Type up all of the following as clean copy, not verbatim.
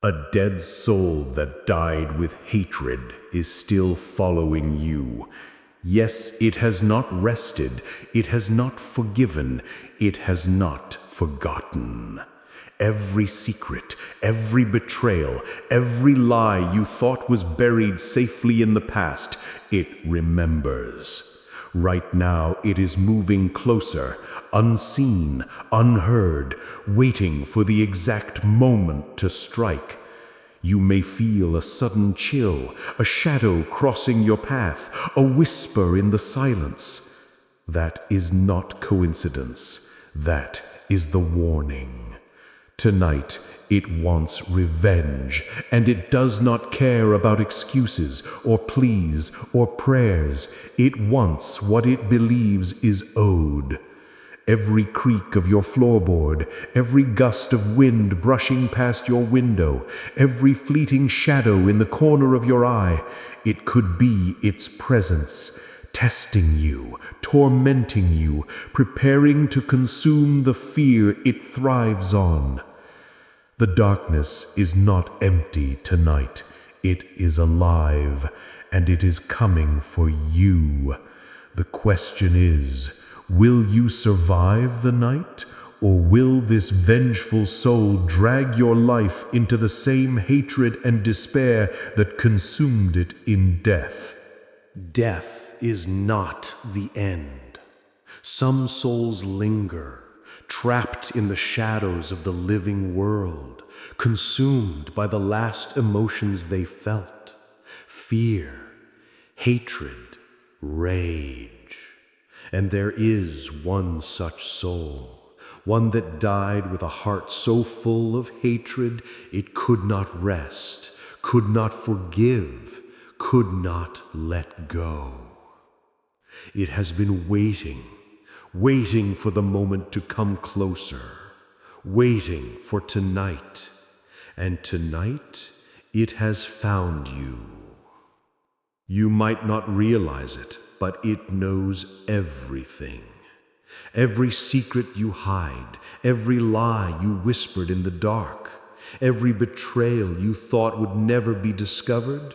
A dead soul that died with hatred is still following you. Yes, it has not rested, it has not forgiven, it has not forgotten. Every secret, every betrayal, every lie you thought was buried safely in the past, it remembers. Right now it is moving closer, unseen, unheard, waiting for the exact moment to strike. You may feel a sudden chill, a shadow crossing your path, a whisper in the silence. That is not coincidence. That is the warning. Tonight, it wants revenge, and it does not care about excuses or pleas or prayers. It wants what it believes is owed. Every creak of your floorboard, every gust of wind brushing past your window, every fleeting shadow in the corner of your eye, it could be its presence, testing you, tormenting you, preparing to consume the fear it thrives on. The darkness is not empty tonight. It is alive, and it is coming for you. The question is, will you survive the night, or will this vengeful soul drag your life into the same hatred and despair that consumed it in death? Death is not the end. Some souls linger, trapped in the shadows of the living world, consumed by the last emotions they felt: fear, hatred, rage. And there is one such soul, one that died with a heart so full of hatred it could not rest, could not forgive, could not let go. It has been waiting for the moment to come closer, waiting for tonight, and tonight it has found you. You might not realize it, but it knows everything. Every secret you hide, every lie you whispered in the dark, every betrayal you thought would never be discovered,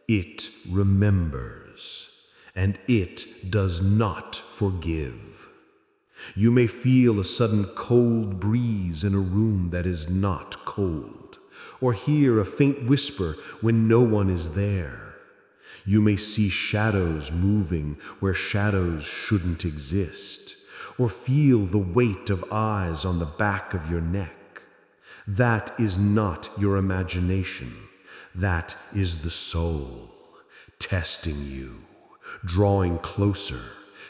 it remembers, and it does not forgive. You may feel a sudden cold breeze in a room that is not cold, or hear a faint whisper when no one is there. You may see shadows moving where shadows shouldn't exist, or feel the weight of eyes on the back of your neck. That is not your imagination. That is the soul, testing you, drawing closer,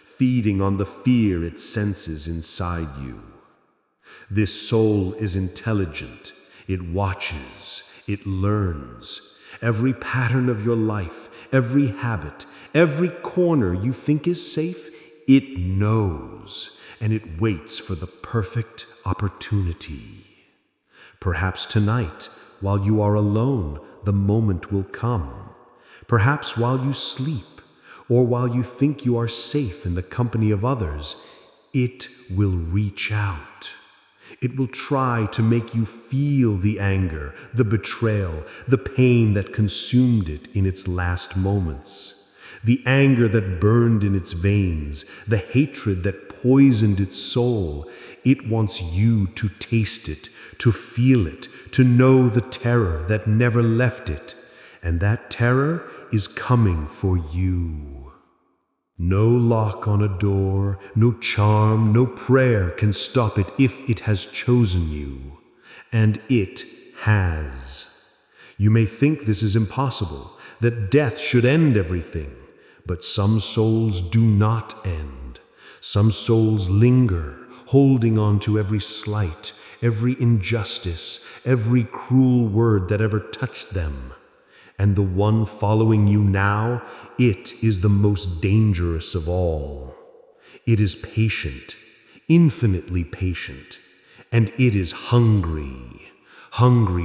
feeding on the fear it senses inside you. This soul is intelligent. It watches, it learns. Every pattern of your life, every habit, every corner you think is safe, it knows, and it waits for the perfect opportunity. Perhaps tonight, while you are alone, the moment will come. Perhaps while you sleep, or while you think you are safe in the company of others, it will reach out. It will try to make you feel the anger, the betrayal, the pain that consumed it in its last moments. The anger that burned in its veins, the hatred that poisoned its soul. It wants you to taste it, to feel it, to know the terror that never left it. And that terror is coming for you. No lock on a door, no charm, no prayer can stop it if it has chosen you. And it has. You may think this is impossible, that death should end everything, but some souls do not end. Some souls linger, holding on to every slight, every injustice, every cruel word that ever touched them. And the one following you now, it is the most dangerous of all. It is patient, infinitely patient, and it is hungry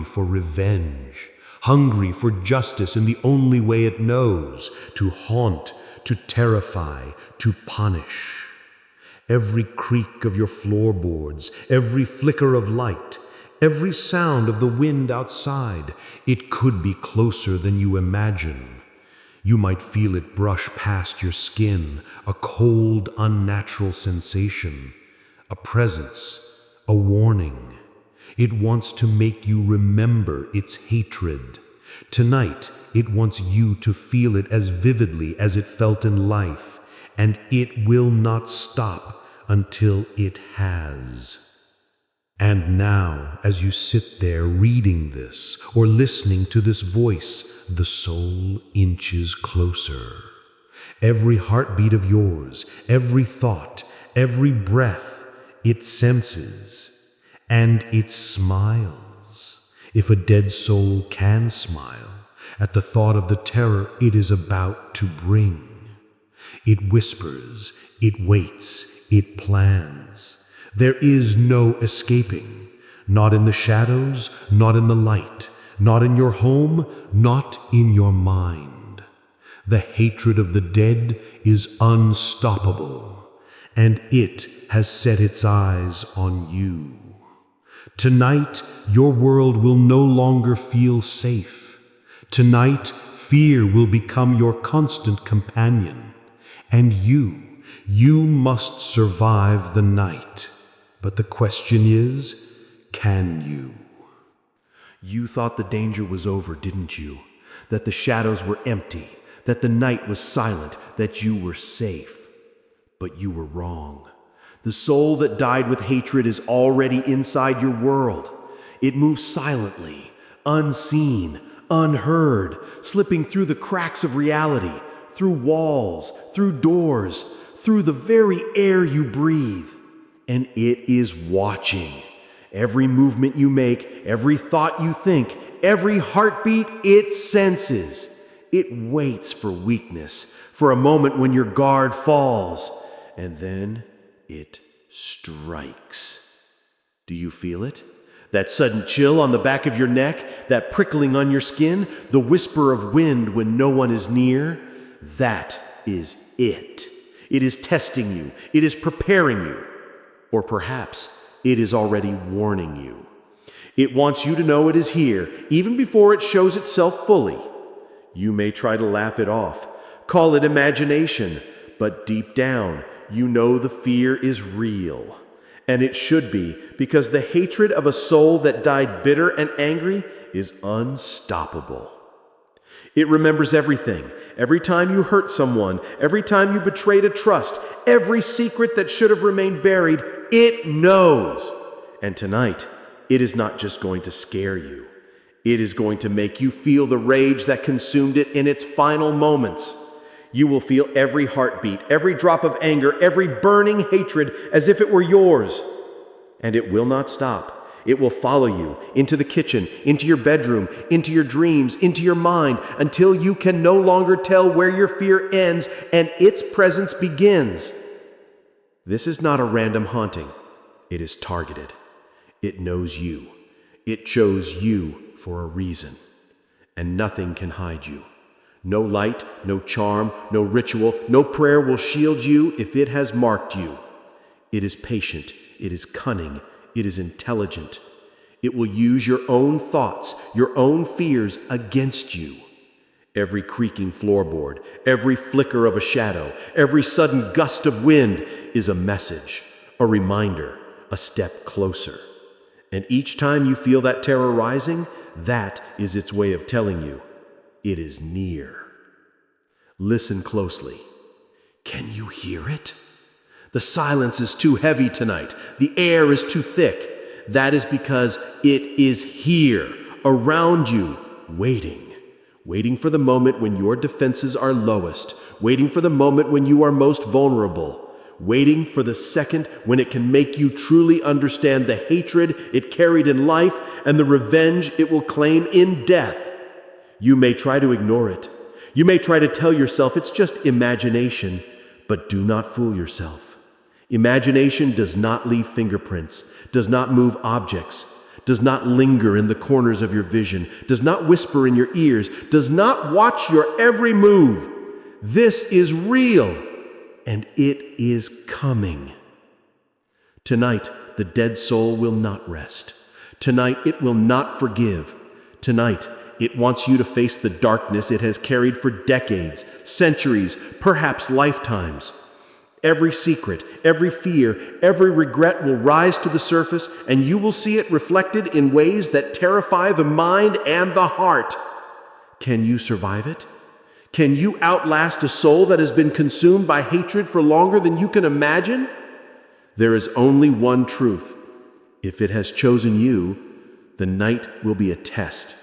for revenge, hungry for justice in the only way it knows, to haunt, to terrify, to punish. Every creak of your floorboards, every flicker of light, every sound of the wind outside. It could be closer than you imagine. You might feel it brush past your skin, a cold, unnatural sensation, a presence, a warning. It wants to make you remember its hatred. Tonight, it wants you to feel it as vividly as it felt in life, and it will not stop until it has. And now, as you sit there reading this or listening to this voice, the soul inches closer. Every heartbeat of yours, every thought, every breath, it senses, and it smiles. If a dead soul can smile at the thought of the terror it is about to bring. It whispers, it waits, it plans. There is no escaping, not in the shadows, not in the light, not in your home, not in your mind. The hatred of the dead is unstoppable, and it has set its eyes on you. Tonight, your world will no longer feel safe. Tonight, fear will become your constant companion, and you must survive the night. But the question is, can you? You thought the danger was over, didn't you? That the shadows were empty, that the night was silent, that you were safe. But you were wrong. The soul that died with hatred is already inside your world. It moves silently, unseen, unheard, slipping through the cracks of reality, through walls, through doors, through the very air you breathe. And it is watching. Every movement you make, every thought you think, every heartbeat it senses. It waits for weakness, for a moment when your guard falls, and then it strikes. Do you feel it? That sudden chill on the back of your neck, that prickling on your skin, the whisper of wind when no one is near? That is it. It is testing you. It is preparing you. Or perhaps it is already warning you. It wants you to know it is here, even before it shows itself fully. You may try to laugh it off, call it imagination, but deep down, you know the fear is real. And it should be, because the hatred of a soul that died bitter and angry is unstoppable. It remembers everything. Every time you hurt someone, every time you betrayed a trust, every secret that should have remained buried, it knows. And tonight, it is not just going to scare you. It is going to make you feel the rage that consumed it in its final moments. You will feel every heartbeat, every drop of anger, every burning hatred as if it were yours. And it will not stop. It will follow you into the kitchen, into your bedroom, into your dreams, into your mind, until you can no longer tell where your fear ends and its presence begins. This is not a random haunting. It is targeted. It knows you. It chose you for a reason. And nothing can hide you. No light, no charm, no ritual, no prayer will shield you if it has marked you. It is patient. It is cunning. It is intelligent. It will use your own thoughts, your own fears against you. Every creaking floorboard, every flicker of a shadow, every sudden gust of wind is a message, a reminder, a step closer. And each time you feel that terror rising, that is its way of telling you it is near. Listen closely. Can you hear it? The silence is too heavy tonight. The air is too thick. That is because it is here, around you, waiting for the moment when your defenses are lowest, waiting for the moment when you are most vulnerable, waiting for the second when it can make you truly understand the hatred it carried in life and the revenge it will claim in death. You may try to ignore it. You may try to tell yourself it's just imagination, but do not fool yourself. Imagination does not leave fingerprints, does not move objects, does not linger in the corners of your vision, does not whisper in your ears, does not watch your every move. This is real, and it is coming. Tonight, the dead soul will not rest. Tonight it will not forgive. Tonight it wants you to face the darkness it has carried for decades, centuries, perhaps lifetimes. Every secret, every fear, every regret will rise to the surface, and you will see it reflected in ways that terrify the mind and the heart. Can you survive it? Can you outlast a soul that has been consumed by hatred for longer than you can imagine? There is only one truth. If it has chosen you, the night will be a test,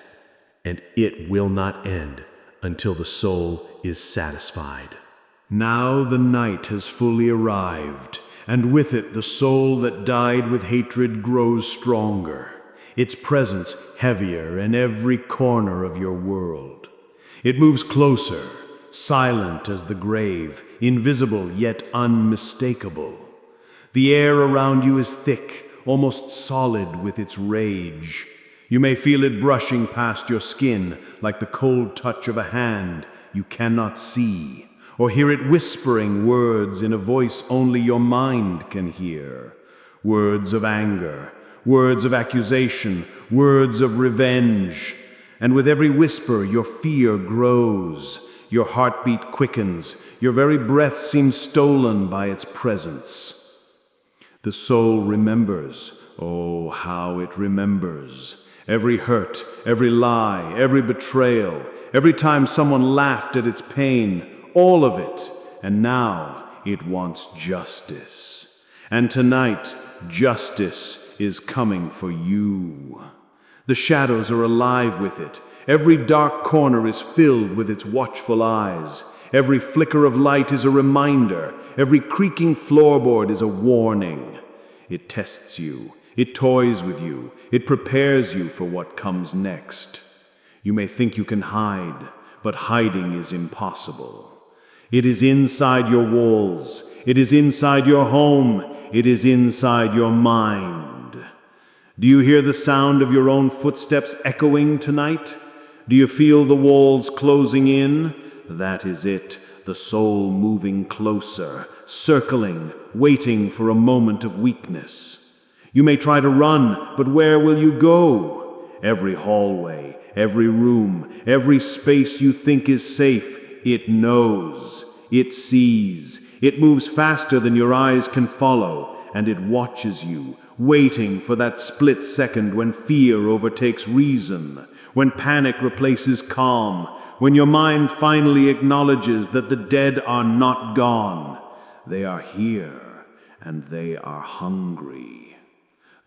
and it will not end until the soul is satisfied. Now the night has fully arrived, and with it the soul that died with hatred grows stronger, its presence heavier in every corner of your world. It moves closer, silent as the grave, invisible yet unmistakable. The air around you is thick, almost solid with its rage. You may feel it brushing past your skin like the cold touch of a hand you cannot see, or hear it whispering words in a voice only your mind can hear. Words of anger, words of accusation, words of revenge. And with every whisper, your fear grows, your heartbeat quickens, your very breath seems stolen by its presence. The soul remembers, oh, how it remembers. Every hurt, every lie, every betrayal, every time someone laughed at its pain, all of it. And now it wants justice. And tonight, justice is coming for you. The shadows are alive with it. Every dark corner is filled with its watchful eyes. Every flicker of light is a reminder. Every creaking floorboard is a warning. It tests you. It toys with you. It prepares you for what comes next. You may think you can hide, but hiding is impossible. It is inside your walls. It is inside your home. It is inside your mind. Do you hear the sound of your own footsteps echoing tonight? Do you feel the walls closing in? That is it, the soul moving closer, circling, waiting for a moment of weakness. You may try to run, but where will you go? Every hallway, every room, every space you think is safe, it knows, it sees, it moves faster than your eyes can follow, and it watches you, waiting for that split second when fear overtakes reason, when panic replaces calm, when your mind finally acknowledges that the dead are not gone. They are here, and they are hungry.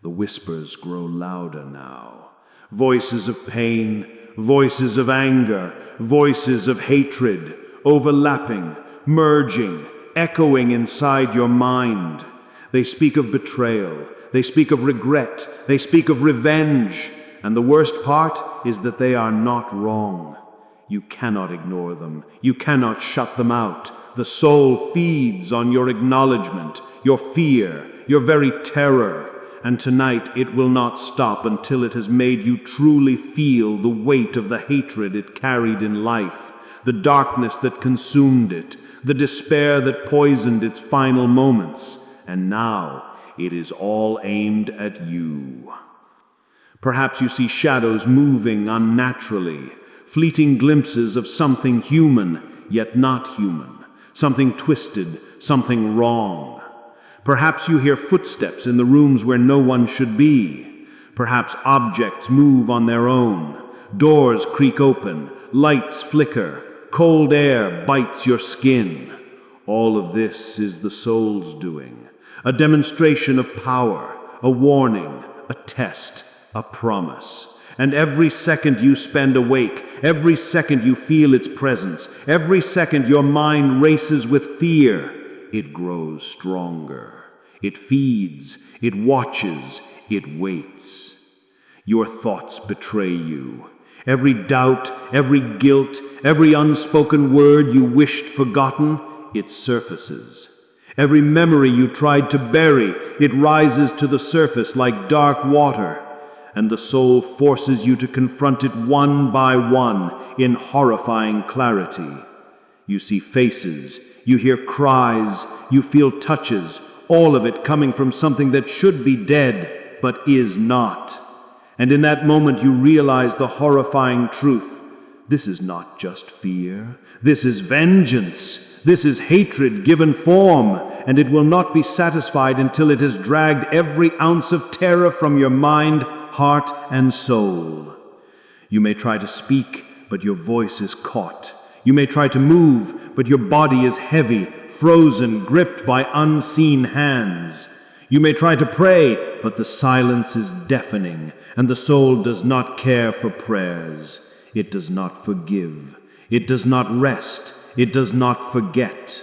The whispers grow louder now. Voices of pain, voices of anger, voices of hatred, overlapping, merging, echoing inside your mind. They speak of betrayal. They speak of regret. They speak of revenge. And the worst part is that they are not wrong. You cannot ignore them. You cannot shut them out. The soul feeds on your acknowledgement, your fear, your very terror. And tonight it will not stop until it has made you truly feel the weight of the hatred it carried in life, the darkness that consumed it, the despair that poisoned its final moments. And now it is all aimed at you. Perhaps you see shadows moving unnaturally, fleeting glimpses of something human, yet not human, something twisted, something wrong. Perhaps you hear footsteps in the rooms where no one should be. Perhaps objects move on their own. Doors creak open, lights flicker, cold air bites your skin. All of this is the soul's doing. A demonstration of power, a warning, a test, a promise. And every second you spend awake, every second you feel its presence, every second your mind races with fear, it grows stronger. It feeds, it watches, it waits. Your thoughts betray you. Every doubt, every guilt, every unspoken word you wished forgotten, it surfaces. Every memory you tried to bury, it rises to the surface like dark water, and the soul forces you to confront it one by one in horrifying clarity. You see faces, you hear cries, you feel touches, all of it coming from something that should be dead, but is not. And in that moment you realize the horrifying truth. This is not just fear. This is vengeance. This is hatred given form, and it will not be satisfied until it has dragged every ounce of terror from your mind, heart, and soul. You may try to speak, but your voice is caught. You may try to move, but your body is heavy, frozen, gripped by unseen hands. You may try to pray, but the silence is deafening, and the soul does not care for prayers. It does not forgive. It does not rest. It does not forget.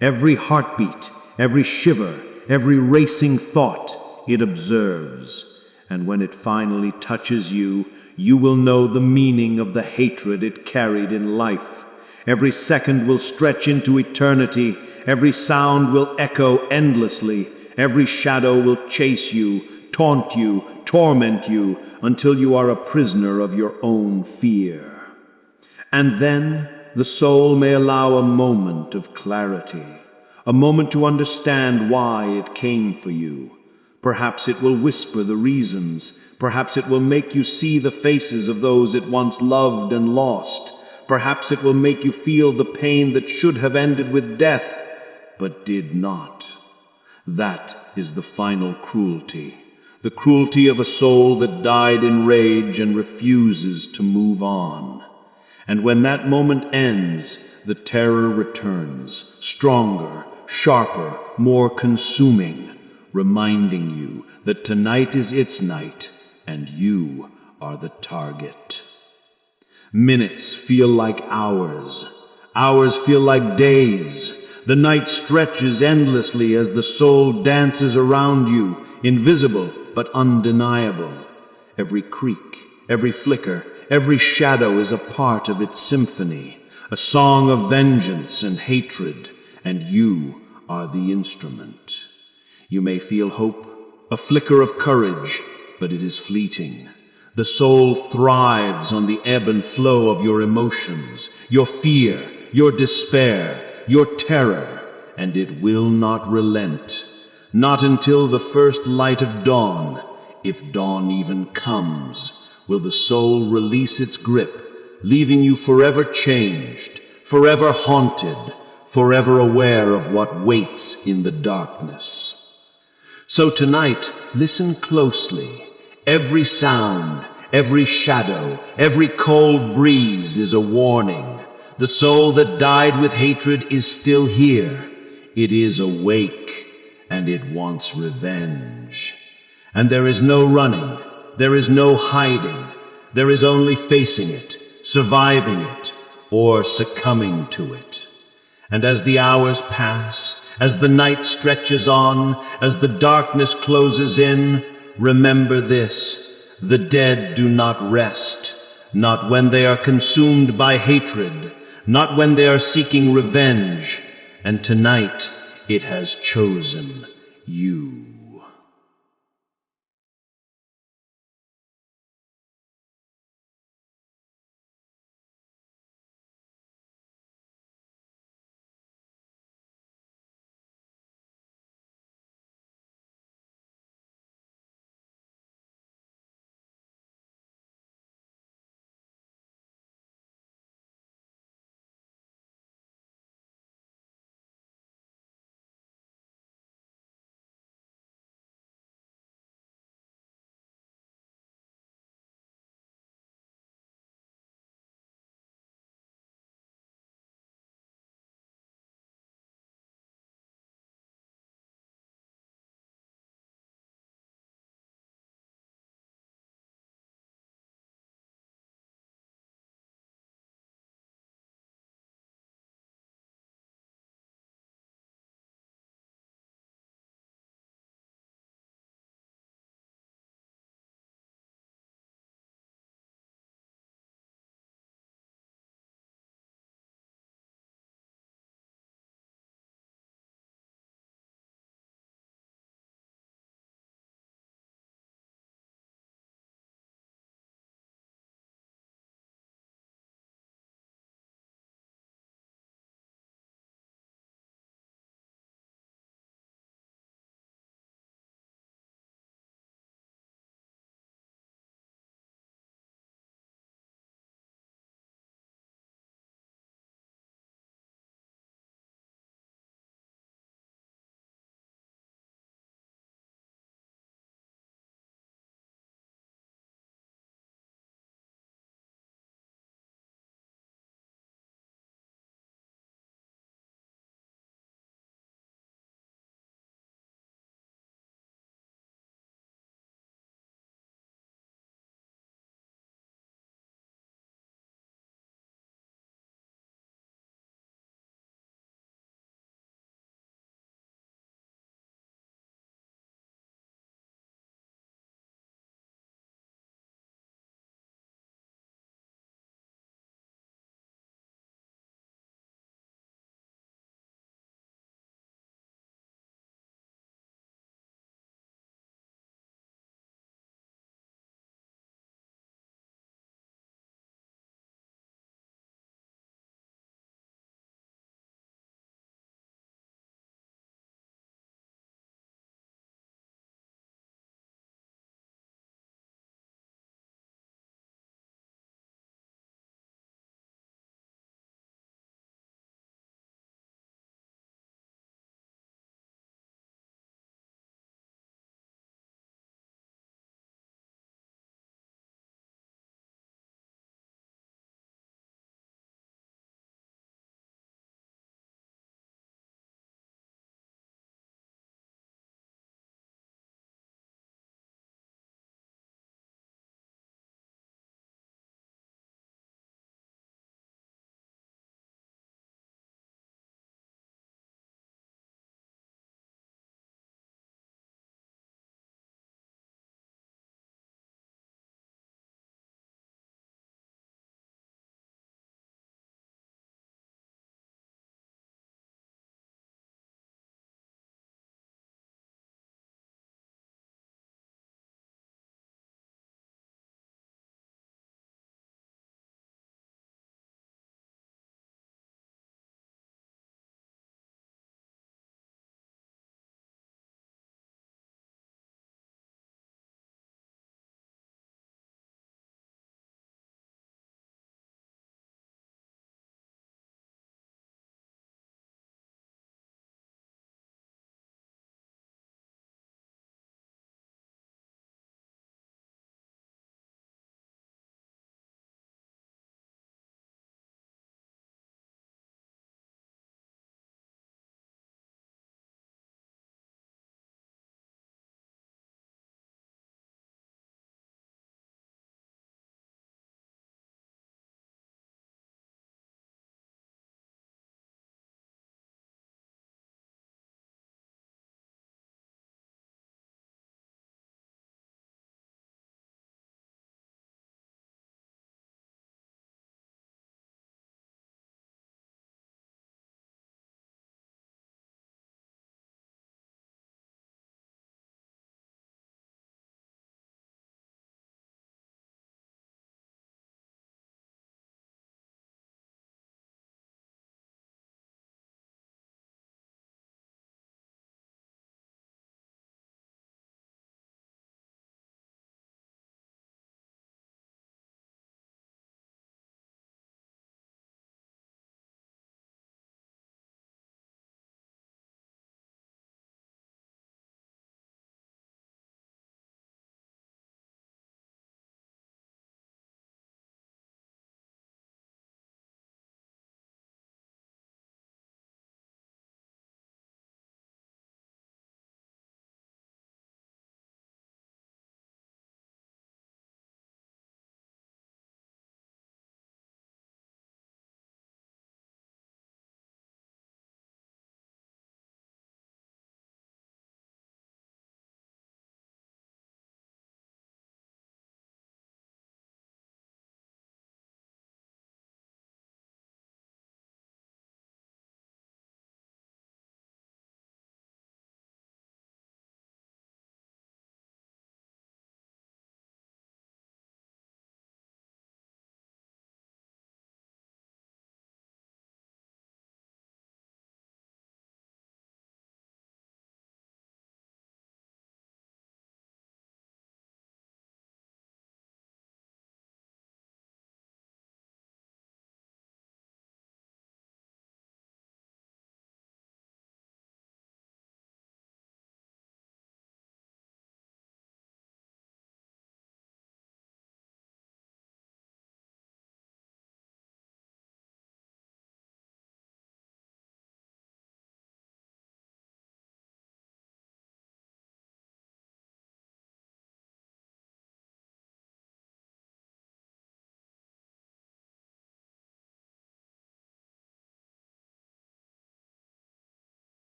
Every heartbeat, every shiver, every racing thought, it observes. And when it finally touches you, you will know the meaning of the hatred it carried in life. Every second will stretch into eternity. Every sound will echo endlessly. Every shadow will chase you, taunt you, torment you, until you are a prisoner of your own fear. And then the soul may allow a moment of clarity, a moment to understand why it came for you. Perhaps it will whisper the reasons. Perhaps it will make you see the faces of those it once loved and lost. Perhaps it will make you feel the pain that should have ended with death, but did not. That is the final cruelty. The cruelty of a soul that died in rage and refuses to move on. And when that moment ends, the terror returns, stronger, sharper, more consuming, reminding you that tonight is its night, and you are the target. Minutes feel like hours. Hours feel like days. The night stretches endlessly as the soul dances around you, invisible but undeniable. Every creak, every flicker, every shadow is a part of its symphony, a song of vengeance and hatred, and you are the instrument. You may feel hope, a flicker of courage, but it is fleeting. The soul thrives on the ebb and flow of your emotions, your fear, your despair, your terror, and it will not relent. Not until the first light of dawn, if dawn even comes, will the soul release its grip, leaving you forever changed, forever haunted, forever aware of what waits in the darkness. So tonight, listen closely. Every sound, every shadow, every cold breeze is a warning. The soul that died with hatred is still here. It is awake, and it wants revenge. And there is no running, there is no hiding, there is only facing it, surviving it, or succumbing to it. And as the hours pass, as the night stretches on, as the darkness closes in, remember this: the dead do not rest, not when they are consumed by hatred, not when they are seeking revenge, and tonight it has chosen you.